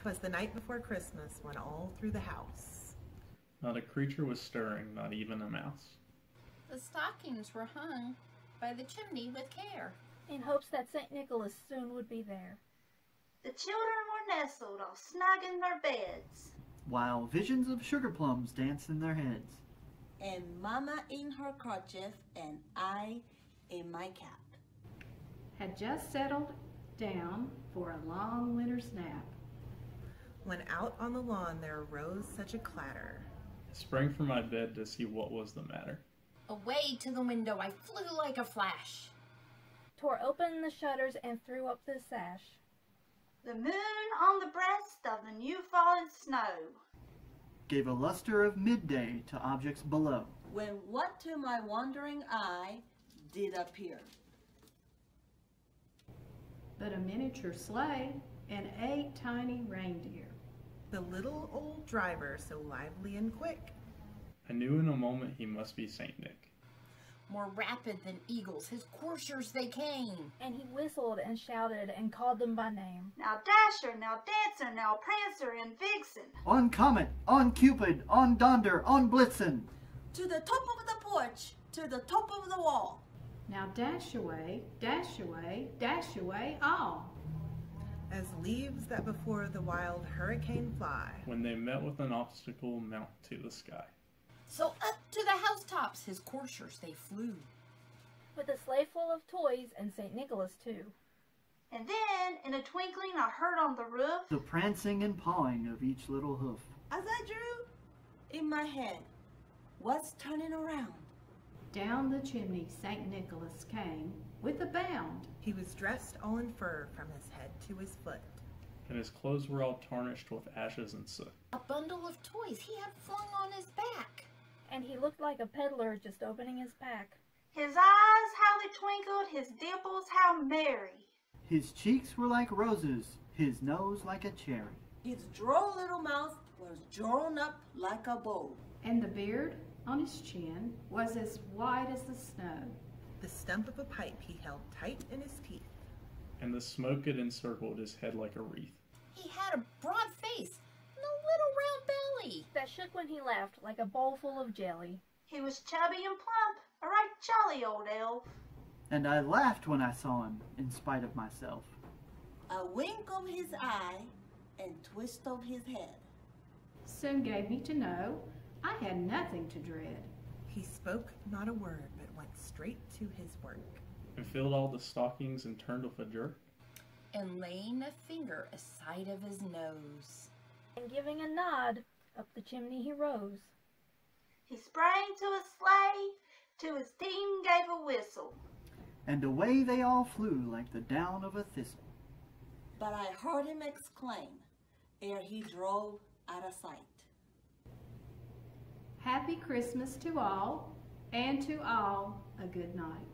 'Twas the night before Christmas when all through the house not a creature was stirring, not even a mouse. The stockings were hung by the chimney with care, in hopes that St. Nicholas soon would be there. The children were nestled all snug in their beds, while visions of sugar plums danced in their heads. And Mama in her kerchief and I in my cap had just settled down for a long winter's nap, when out on the lawn there arose such a clatter. I sprang from my bed to see what was the matter. Away to the window I flew like a flash, tore open the shutters and threw up the sash. the moon on the breast of the new fallen snow Gave a luster of midday to objects below. when what to my wondering eye did appear. but a miniature sleigh and 8 tiny reindeer. The little old driver so lively and quick. I knew in a moment he must be Saint Nick. more rapid than eagles, his coursers they came. And he whistled and shouted and called them by name. Now Dasher, now Dancer, now Prancer and Vixen. On Comet, on Cupid, on Donder, on Blitzen. To the top of the porch, to the top of the wall. Now dash away, dash away, dash away all. As leaves that before the wild hurricane fly. When they met with an obstacle, mount to the sky. So up to the housetops his coursers they flew, With a sleigh full of toys and St. Nicholas too. And then, in a twinkling, I heard on the roof The prancing and pawing of each little hoof. As I drew in my head, what's turning around? Down the chimney St. Nicholas came with a bound. He was dressed all in fur from his head to his foot. And his clothes were all tarnished with ashes and soot. a bundle of toys he had flung on his back. And he looked like a peddler just opening his pack. his eyes how they twinkled, his dimples how merry. His cheeks were like roses, his nose like a cherry. His droll little mouth was drawn up like a bow. And the beard on his chin was as white as the snow. The stump of a pipe he held tight in his teeth. And the smoke had encircled his head like a wreath. He had a broad face and a little round belly. That shook when he laughed like a bowl full of jelly. He was chubby and plump, a right jolly old elf. And I laughed when I saw him, in spite of myself. A wink of his eye and twist of his head. Soon gave me to know I had nothing to dread. He spoke not a word, but went straight to his work. And filled all the stockings and turned with a jerk. And laying a finger aside of his nose, And giving a nod, up the chimney he rose. He sprang to his sleigh, to his team gave a whistle. And away they all flew like the down of a thistle. But I heard him exclaim, ere he drove out of sight. Happy Christmas to all, and to all a good night.